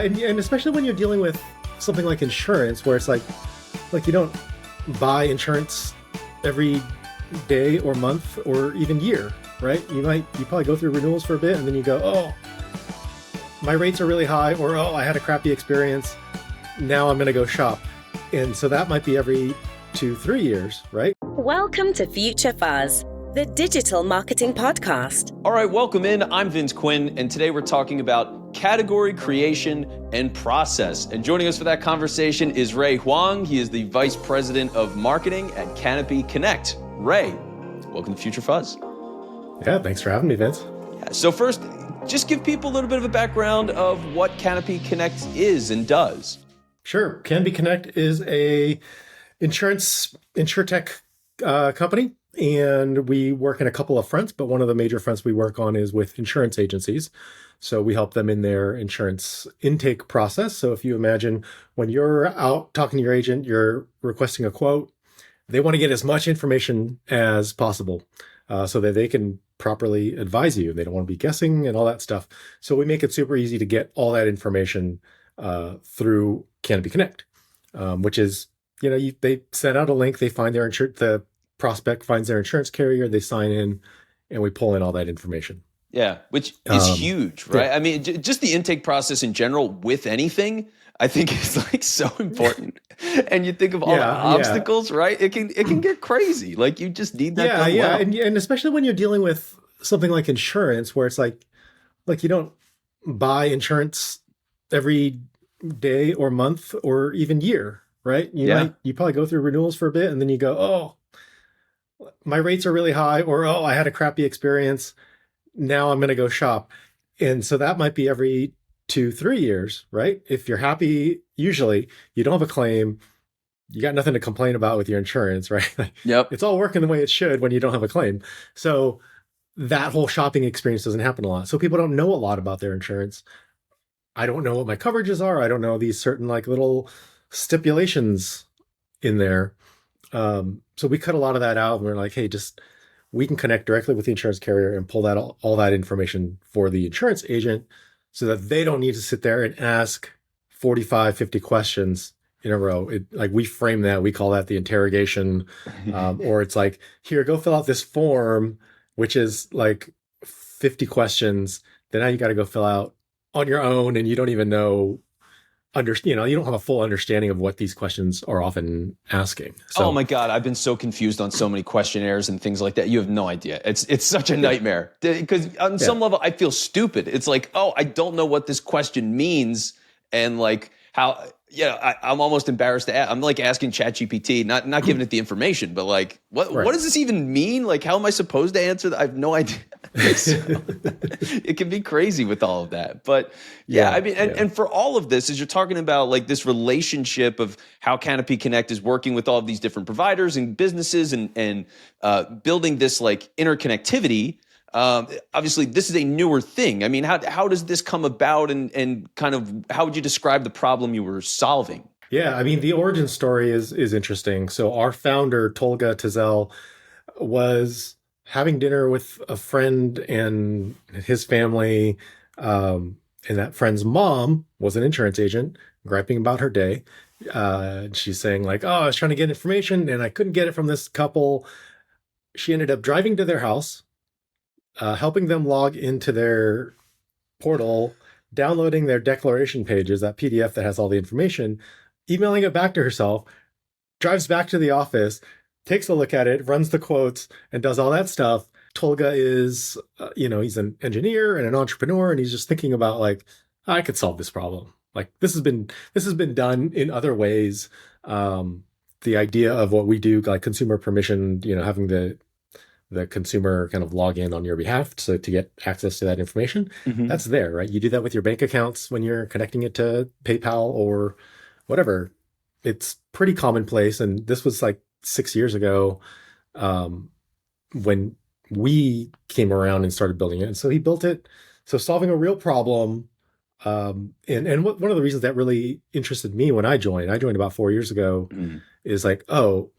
And especially when you're dealing with something like insurance, where it's like you don't buy insurance every day or month or even year, right? You probably go through renewals for a bit and then you go, oh, my rates are really high, or oh, I had a crappy experience. Now I'm going to go shop. And so that might be every 2-3 years, right? Welcome to Future Fuzz, the digital marketing podcast. All right, welcome in. I'm Vince Quinn, and today we're talking about category creation and process. And joining us for that conversation is Ray Huang. He is the Vice President of Marketing at Canopy Connect. Ray, welcome to Future Fuzz. Yeah, thanks for having me, Vince. Yeah, so first, just give people a little bit of a background of what Canopy Connect is and does. Sure. Canopy Connect is a Insurtech company, and we work in a couple of fronts, but one of the major fronts we work on is with insurance agencies. So we help them in their insurance intake process. So if you imagine when you're out talking to your agent, you're requesting a quote, they want to get as much information as possible so that they can properly advise you. They don't want to be guessing and all that stuff. So we make it super easy to get all that information through Canopy Connect, which is, they send out a link, they find the prospect finds their insurance carrier, they sign in, and we pull in all that information. Yeah, which is huge, right? Yeah. I mean, just the intake process in general with anything, I think is like so important. And you think of all the obstacles, right? It can get crazy. Like you just need that. Yeah. And especially when you're dealing with something like insurance, where it's like you don't buy insurance every day or month or even year, right? You probably go through renewals for a bit and then you go, oh, my rates are really high, or oh, I had a crappy experience. Now I'm going to go shop. And so that might be every 2-3 years, right? If you're happy, usually you don't have a claim, you got nothing to complain about with your insurance, right? Yep. It's all working the way it should when you don't have a claim. So that whole shopping experience doesn't happen a lot. So people don't know a lot about their insurance. I don't know what my coverages are. I don't know these certain like little stipulations in there. So we cut a lot of that out and we're like, hey, we can connect directly with the insurance carrier and pull that all that information for the insurance agent so that they don't need to sit there and ask 45, 50 questions in a row. We frame that, we call that the interrogation, or it's like, here, go fill out this form, which is like 50 questions that now you got to go fill out on your own. And you don't even know, you don't have a full understanding of what these questions are often asking. So, oh my God, I've been so confused on so many questionnaires and things like that. You have no idea. It's such a nightmare because on some level I feel stupid. It's like, oh, I don't know what this question means. And like how, I'm almost embarrassed to ask. I'm like asking ChatGPT, not giving it the information, but like, what does this even mean? Like, how am I supposed to answer that? I have no idea. So, it can be crazy with all of that. But and for all of this, as you're talking about like this relationship of how Canopy Connect is working with all of these different providers and businesses and building this like interconnectivity, obviously this is a newer thing. I mean, how does this come about and kind of how would you describe the problem you were solving? Yeah, I mean, the origin story is interesting. So our founder, Tolga Tezel, was having dinner with a friend and his family, and that friend's mom was an insurance agent, griping about her day. She's saying like, oh, I was trying to get information and I couldn't get it from this couple. She ended up driving to their house, helping them log into their portal, downloading their declaration pages, that PDF that has all the information, emailing it back to herself, drives back to the office, takes a look at it, runs the quotes, and does all that stuff. Tolga is, he's an engineer and an entrepreneur, and he's just thinking about like, I could solve this problem. Like this has been done in other ways. The idea of what we do, like consumer permission, having the consumer kind of log in on your behalf to get access to that information, that's there, right? You do that with your bank accounts when you're connecting it to PayPal or whatever. It's pretty commonplace, and this was like 6 years ago when we came around and started building it. And so he built it. So solving a real problem. And one of the reasons that really interested me when I joined about 4 years ago, is like, oh,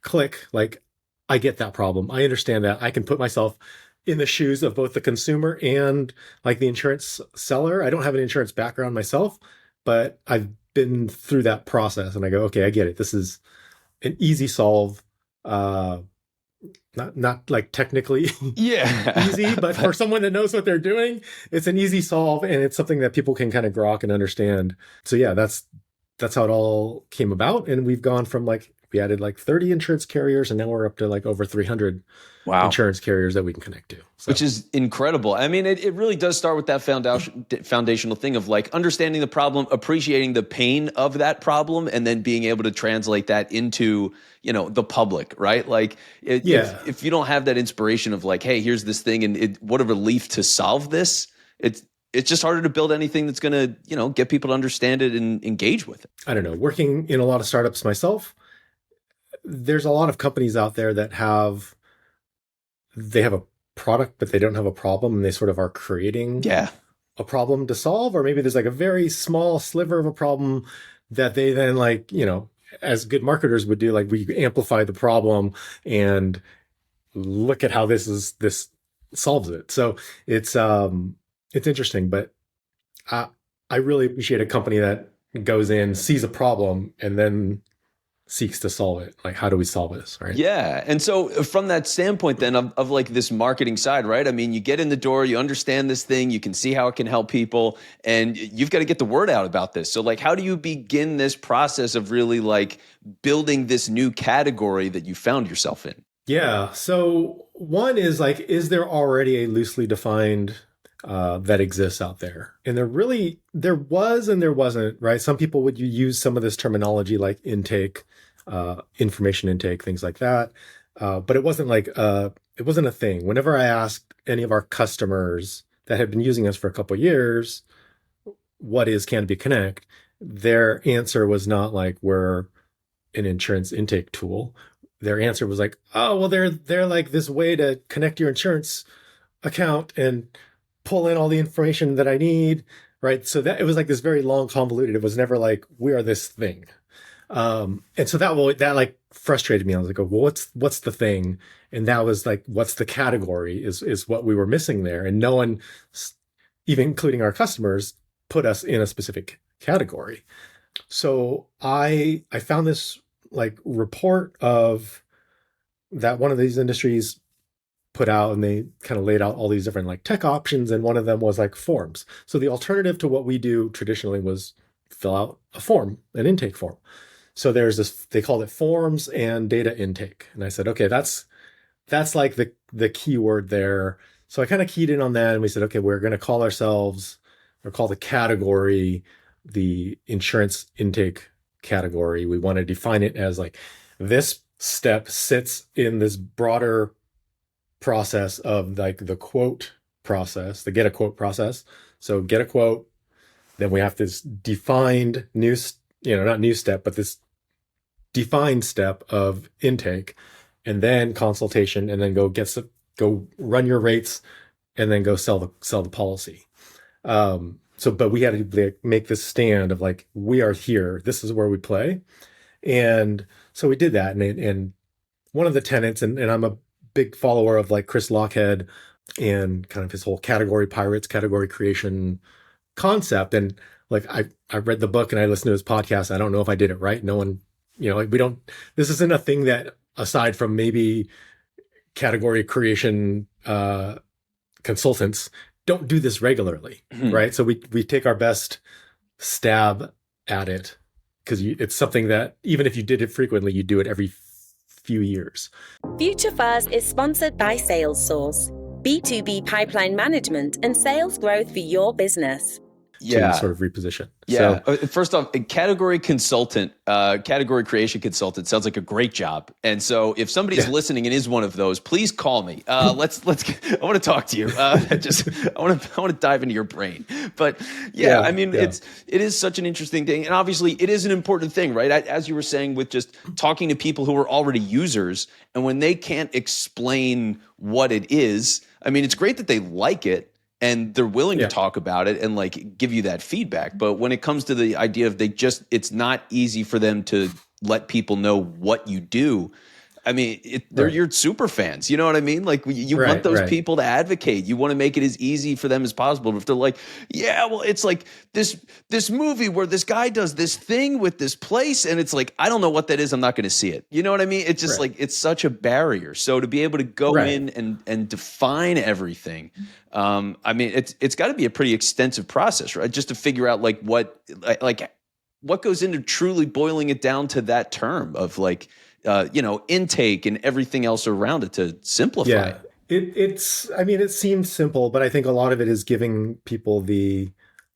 click, like I get that problem. I understand that. I can put myself in the shoes of both the consumer and like the insurance seller. I don't have an insurance background myself, but I've been through that process and I go, okay, I get it. This is an easy solve. Not like technically Yeah. easy, but for someone that knows what they're doing, it's an easy solve and it's something that people can kind of grok and understand. So yeah, that's how it all came about. And we've gone from like we added like 30 insurance carriers and now we're up to like over 300 Wow. insurance carriers that we can connect to. So. Which is incredible. I mean, it really does start with that foundational thing of like understanding the problem, appreciating the pain of that problem, and then being able to translate that into, the public, right? Like if you don't have that inspiration of like, hey, here's this thing and what a relief to solve this, it's just harder to build anything that's going to, get people to understand it and engage with it. I don't know. Working in a lot of startups myself, there's a lot of companies out there that they have a product, but they don't have a problem, and they sort of are creating a problem to solve, or maybe there's like a very small sliver of a problem that they then like, as good marketers would do, like we amplify the problem and look at how this solves it. So it's interesting, but I really appreciate a company that goes in, sees a problem, and then seeks to solve it. Like, how do we solve this, right? Yeah. And so from that standpoint then of like this marketing side, right? I mean, you get in the door, you understand this thing, you can see how it can help people, and you've got to get the word out about this. So like, how do you begin this process of really like building this new category that you found yourself in? Yeah. So one is like, is there already a loosely defined that exists out there? And there was and there wasn't, right? Some people would use some of this terminology like intake, information intake, things like that. But it wasn't a thing. Whenever I asked any of our customers that had been using us for a couple of years, what is Canopy Connect? Their answer was not like, we're an insurance intake tool. Their answer was like, oh, well, they're like this way to connect your insurance account and pull in all the information that I need, right? So that it was like this very long, convoluted. It was never like, we are this thing. And so that like frustrated me. I was like, oh, well, what's the thing? And that was like, what's the category is what we were missing there. And no one, even including our customers, put us in a specific category. So I found this like report of that one of these industries put out, and they kind of laid out all these different like tech options. And one of them was like forms. So the alternative to what we do traditionally was fill out a form, an intake form. So there's this, they called it forms and data intake. And I said, okay, that's like the keyword there. So I kind of keyed in on that and we said, okay, we're going to call ourselves or call the category the insurance intake category. We want to define it as like this step sits in this broader process of like the quote process, the get a quote process. So get a quote, then we have this defined new, not new step, but this defined step of intake, and then consultation, and then go run your rates, and then go sell the policy. But we had to like make this stand of like, we are here. This is where we play. And so we did that. And one of the tenets, and I'm a big follower of like Chris Lochhead and kind of his whole category pirates, category creation concept. And like, I read the book and I listened to his podcast. I don't know if I did it right. No one, like this isn't a thing that aside from maybe category creation, consultants don't do this regularly, right? So we take our best stab at it because it's something that even if you did it frequently, you do it every few years. Future Fuzz is sponsored by SalesSource, B2B pipeline management and sales growth for your business. To sort of reposition. Yeah. So, first off, a category consultant, category creation consultant sounds like a great job. And so if somebody's listening and is one of those, please call me. I want to talk to you. I want to dive into your brain. But I mean, it is such an interesting thing. And obviously it is an important thing, right? As you were saying, with just talking to people who are already users, and when they can't explain what it is, I mean, it's great that they like it and they're willing to talk about it and like give you that feedback. But when it comes to the idea of it's not easy for them to let people know what you do. I mean, they're Right. your super fans. You know what I mean? Like you want Right. those Right. people to advocate. You want to make it as easy for them as possible. But if they're like, yeah, well, it's like this movie where this guy does this thing with this place, and it's like, I don't know what that is. I'm not going to see it. You know what I mean? It's just Right. like it's such a barrier. So to be able to go Right. in and define everything, I mean, it's got to be a pretty extensive process, right? Just to figure out like what goes into truly boiling it down to that term of like, intake and everything else around it to simplify Yeah. it. It's, I mean, it seems simple, but I think a lot of it is giving people the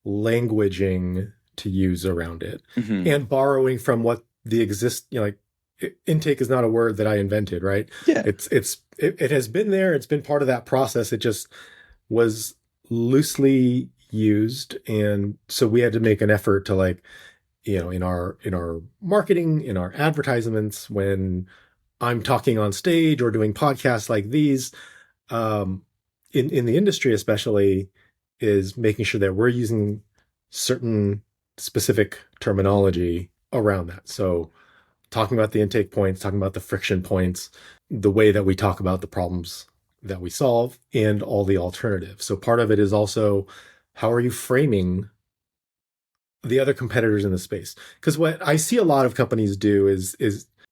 languaging to use around it Mhm. and borrowing from what the like intake is not a word that I invented, right? Yeah. It has been there. It's been part of that process. It just was loosely used. And so we had to make an effort to like, in our marketing, in our advertisements, when I'm talking on stage or doing podcasts like these, um, in the industry especially, is making sure that we're using certain specific terminology around that. So talking about the intake points, talking about the friction points, the way that we talk about the problems that we solve, and all the alternatives. So part of it is also how are you framing the other competitors in the space? Because what I see a lot of companies do is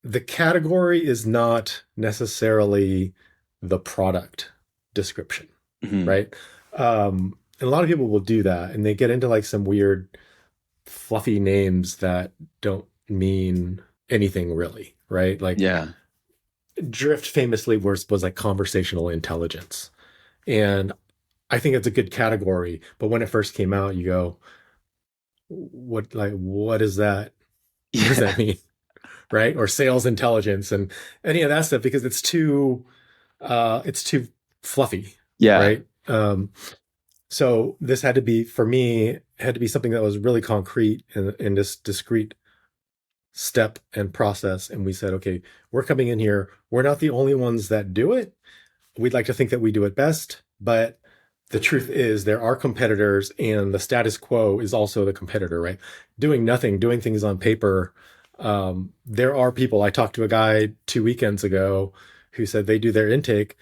the category is not necessarily the product description, Mhm. right? And a lot of people will do that, and they get into like some weird, fluffy names that don't mean anything really, right? Like Yeah. Drift famously was like conversational intelligence, and I think it's a good category. But when it first came out, you go, what is that? What does that Yeah. mean? Right? Or sales intelligence and any of that stuff, because it's too fluffy, Yeah. right? So this had to be, for me, had to be something that was really concrete in this discrete step and process. And we said, okay, we're coming in here. We're not the only ones that do it. We'd like to think that we do it best, but the truth is there are competitors, and the status quo is also the competitor, right? Doing nothing, doing things on paper. There are people. I talked to a guy 2 weekends ago who said they do their intake.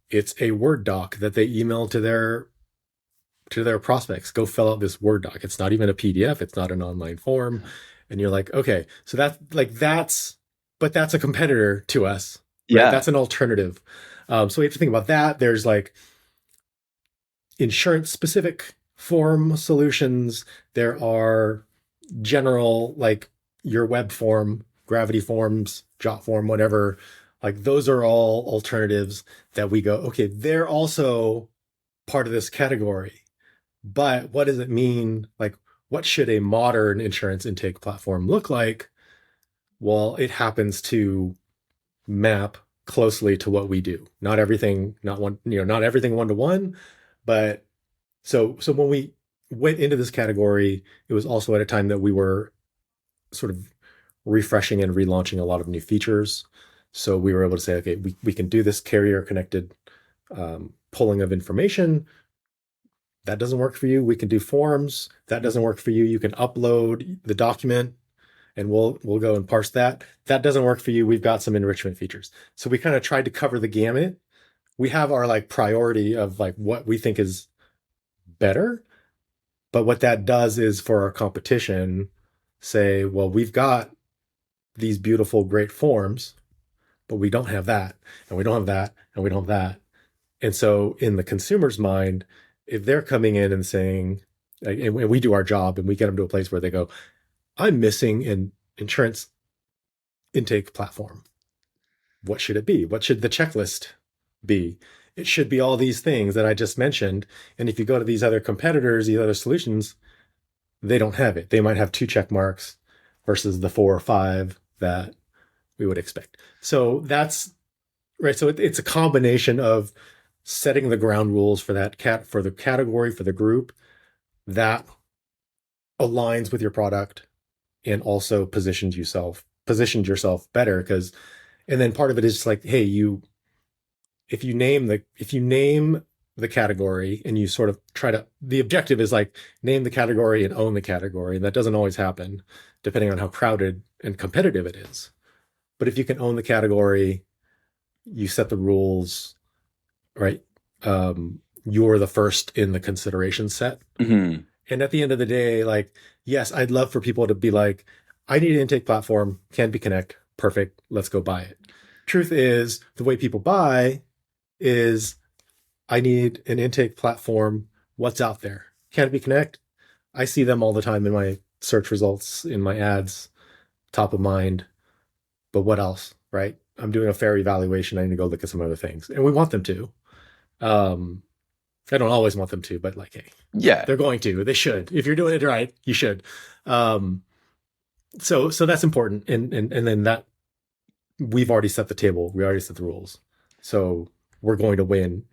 It's a Word doc that they email to their prospects. Go fill out this Word doc. It's not even a PDF. It's not an online form. And you're like, okay, so but that's a competitor to us, right? Yeah. That's an alternative. So we have to think about that. There's like insurance specific form solutions. There are general, like your web form, gravity forms, jot form, whatever. Like those are all alternatives that we go, okay, they're also part of this category. But what does it mean? Like, what should a modern insurance intake platform look like? Well, it happens to map closely to what we do. Not everything, not everything one to one, but so when we went into this category, it was also at a time that we were sort of refreshing and relaunching a lot of new features. So we were able to say, okay, we can do this carrier connected pulling of information. That doesn't work for you. We can do forms. That doesn't work for you. You can upload the document and we'll go and parse that. That doesn't work for you. We've got some enrichment features. So we kind of tried to cover the gamut. We have our like priority of like what we think is better. But what that does is for our competition say, well, we've got these beautiful, great forms, but we don't have that, and we don't have that, and we don't have that. And so in the consumer's mind, if they're coming in and saying, and we do our job and we get them to a place where they go, I'm missing an insurance intake platform. What should it be? What should the checklist be? It should be all these things that I just mentioned. And if you go to these other competitors, these other solutions, they don't have it. They might have 2 check marks versus the 4 or 5 that we would expect. So that's right. So it's a combination of setting the ground rules for for the category, for the group that aligns with your product and also positions yourself better. Because and then part of it is just like, hey, if you name the category and you sort of the objective is like name the category and own the category, and that doesn't always happen depending on how crowded and competitive it is. But if you can own the category you set the rules, right? You're the first in the consideration set. Mm-hmm. And at the end of the day, like, yes, I'd love for people to be like, I need an intake platform, Canopy Connect, perfect, let's go buy it. Truth is, the way people buy is, I need an intake platform, what's out there? Canopy Connect, I see them all the time in my search results, in my ads, top of mind. But what else, right? I'm doing a fair evaluation. I need to go look at some other things. And we want them to. Um, I don't always want them to, but like, hey, Yeah. they're going to. They should. If you're doing it right, you should. Um, so that's important. And then that, we've already set the table. We already set the rules. So we're going to win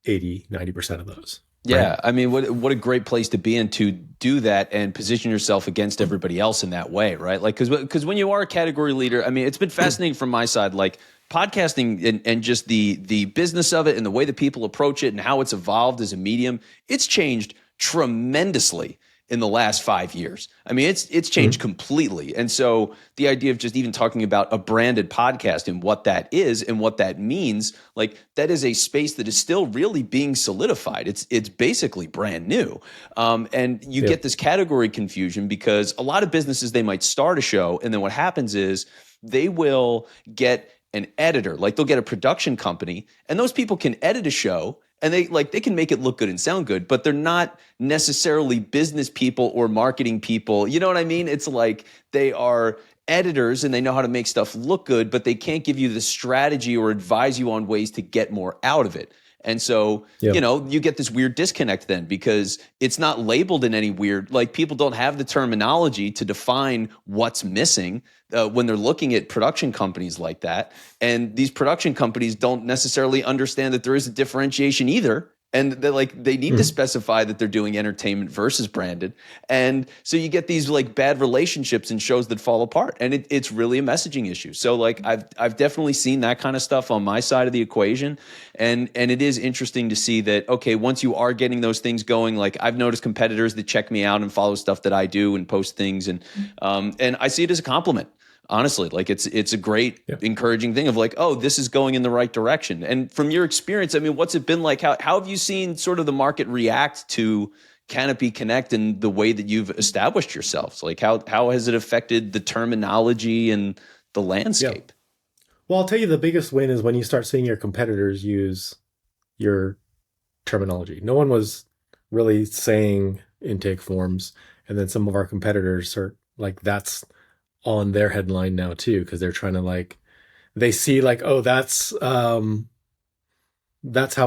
80-90% of those. Yeah, right? I mean, what a great place to be in to do that and position yourself against everybody else in that way, right? Like, because when you are a category leader, I mean, it's been fascinating from my side, like podcasting and just the business of it and the way that people approach it and how it's evolved as a medium. It's changed tremendously in the last 5 years. I mean, it's changed completely. And so the idea of just even talking about a branded podcast and what that is and what that means, like that is a space that is still really being solidified. It's basically brand new. And you get this category confusion because a lot of businesses, they might start a show and then what happens is they will get an editor, like they'll get a production company and those people can edit a show and they can make it look good and sound good, but they're not necessarily business people or marketing people. You know what I mean? It's like they are editors and they know how to make stuff look good, but they can't give you the strategy or advise you on ways to get more out of it. And so, you get this weird disconnect then because it's not labeled in any weird, like people don't have the terminology to define what's missing when they're looking at production companies like that. And these production companies don't necessarily understand that there is a differentiation either. And they need to specify that they're doing entertainment versus branded. And so you get these like bad relationships and shows that fall apart. And it's really a messaging issue. So like I've definitely seen that kind of stuff on my side of the equation. And it is interesting to see that, okay, once you are getting those things going, like I've noticed competitors that check me out and follow stuff that I do and post things. And I see it as a compliment. Honestly, like it's a great encouraging thing of like, oh, this is going in the right direction. And from your experience, I mean, what's it been like? How have you seen sort of the market react to Canopy Connect and the way that you've established yourselves? Like how has it affected the terminology and the landscape? Well, I'll tell you the biggest win is when you start seeing your competitors use your terminology. No one was really saying intake forms. And then some of our competitors are like, that's on their headline now too, because they're trying to like, they see like, oh, that's how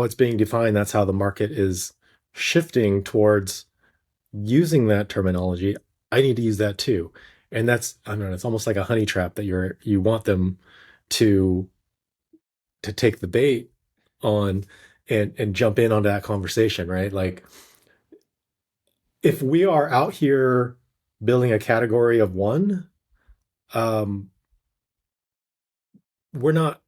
it's being defined. That's how the market is shifting towards using that terminology. I need to use that too. And that's, I don't know, it's almost like a honey trap that you want them to take the bait on and jump in onto that conversation, right? Like if we are out here building a category of one, we're not,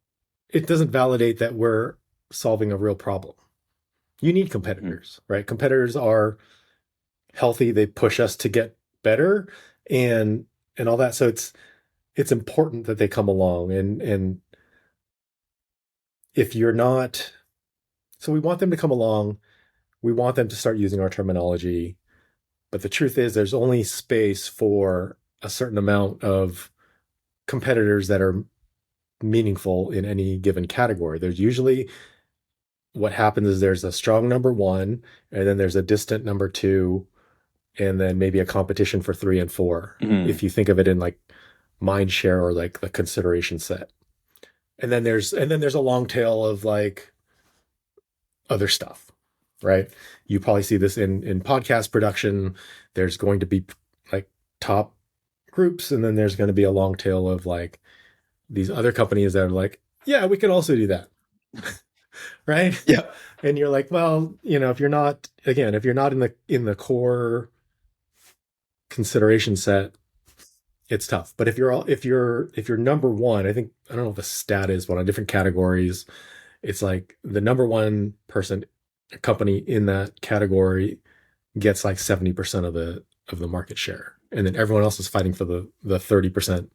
it doesn't validate that we're solving a real problem. You need competitors, right? Competitors are healthy. They push us to get better and all that. So it's important that they come along and if you're not, so we want them to come along. We want them to start using our terminology. But the truth is there's only space for a certain amount of competitors that are meaningful in any given category. There's usually what happens is there's a strong number one, and then there's a distant number two, and then maybe a competition for 3 and 4. If you think of it in like mind share or like the consideration set. And then there's a long tail of like other stuff, right? You probably see this in podcast production. There's going to be like top groups, and then there's going to be a long tail of like these other companies that are like, yeah, we can also do that. Right? Yeah. And you're like, well, if you're not in the core consideration set, it's tough. But if you're number one, I don't know what the stat is, but on different categories, it's like the number one company in that category gets like 70% of the market share. And then everyone else is fighting for the 30%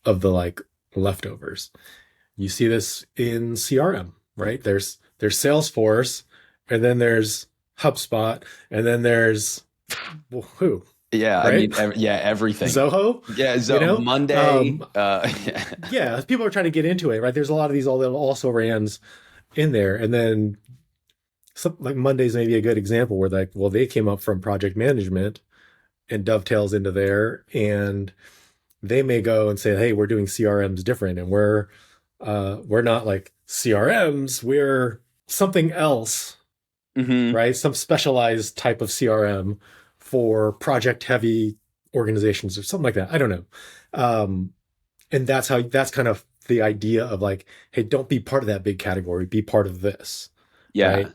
of the like leftovers. You see this in CRM, right? There's Salesforce, and then there's HubSpot, and then there's who, Yeah, I right? mean, everything. Zoho. Yeah, Monday. Yeah. Yeah, people are trying to get into it, right? There's a lot of these also rans in there, and then something like Monday's maybe a good example where like, well, they came up from project management and dovetails into there, and they may go and say, hey, we're doing CRMs different, and we're not like CRMs, we're something else, right? Some specialized type of CRM for project heavy organizations or something like that. I don't know. And that's kind of the idea of like, hey, don't be part of that big category, be part of this. Yeah. Right.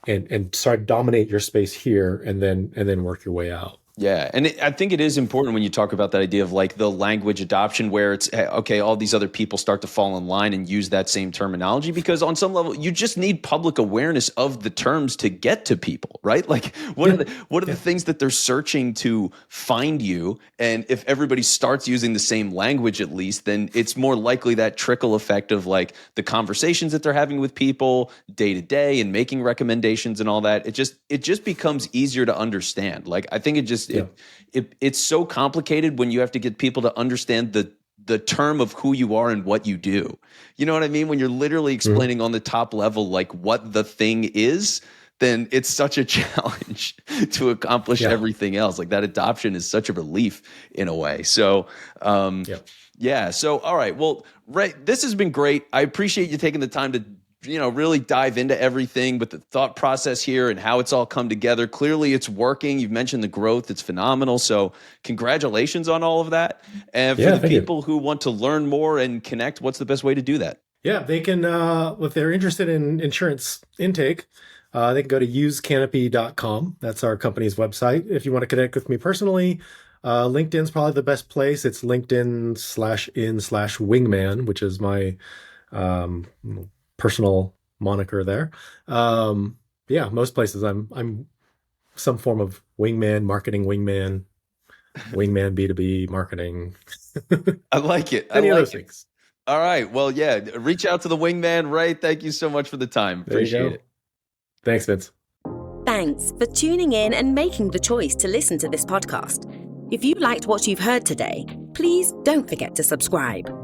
And start to dominate your space here and then work your way out. Yeah. And I think it is important when you talk about that idea of like the language adoption where it's, hey, okay, all these other people start to fall in line and use that same terminology, because on some level, you just need public awareness of the terms to get to people, right? Like what are the things that they're searching to find you? And if everybody starts using the same language, at least, then it's more likely that trickle effect of like the conversations that they're having with people day to day and making recommendations and all that. It just becomes easier to understand. Like, I think it's so complicated when you have to get people to understand the term of who you are and what you do. You know what I mean? When you're literally explaining on the top level, like what the thing is, then it's such a challenge to accomplish everything else. Like that adoption is such a relief in a way. So, So, all right. Well, Ray, this has been great. I appreciate you taking the time to really dive into everything with the thought process here and how it's all come together. Clearly it's working. You've mentioned the growth. It's phenomenal. So congratulations on all of that. And for the people who want to learn more and connect, what's the best way to do that? Yeah, they can, if they're interested in insurance intake, they can go to usecanopy.com. That's our company's website. If you want to connect with me personally, LinkedIn's probably the best place. It's LinkedIn/in/wingman, which is my, personal moniker there. Most places I'm some form of wingman, marketing wingman B2B marketing. I like it. Any of those things. All right. Well, reach out to the wingman, Ray. Thank you so much for the time. Appreciate it. Thanks, Vince. Thanks for tuning in and making the choice to listen to this podcast. If you liked what you've heard today, please don't forget to subscribe.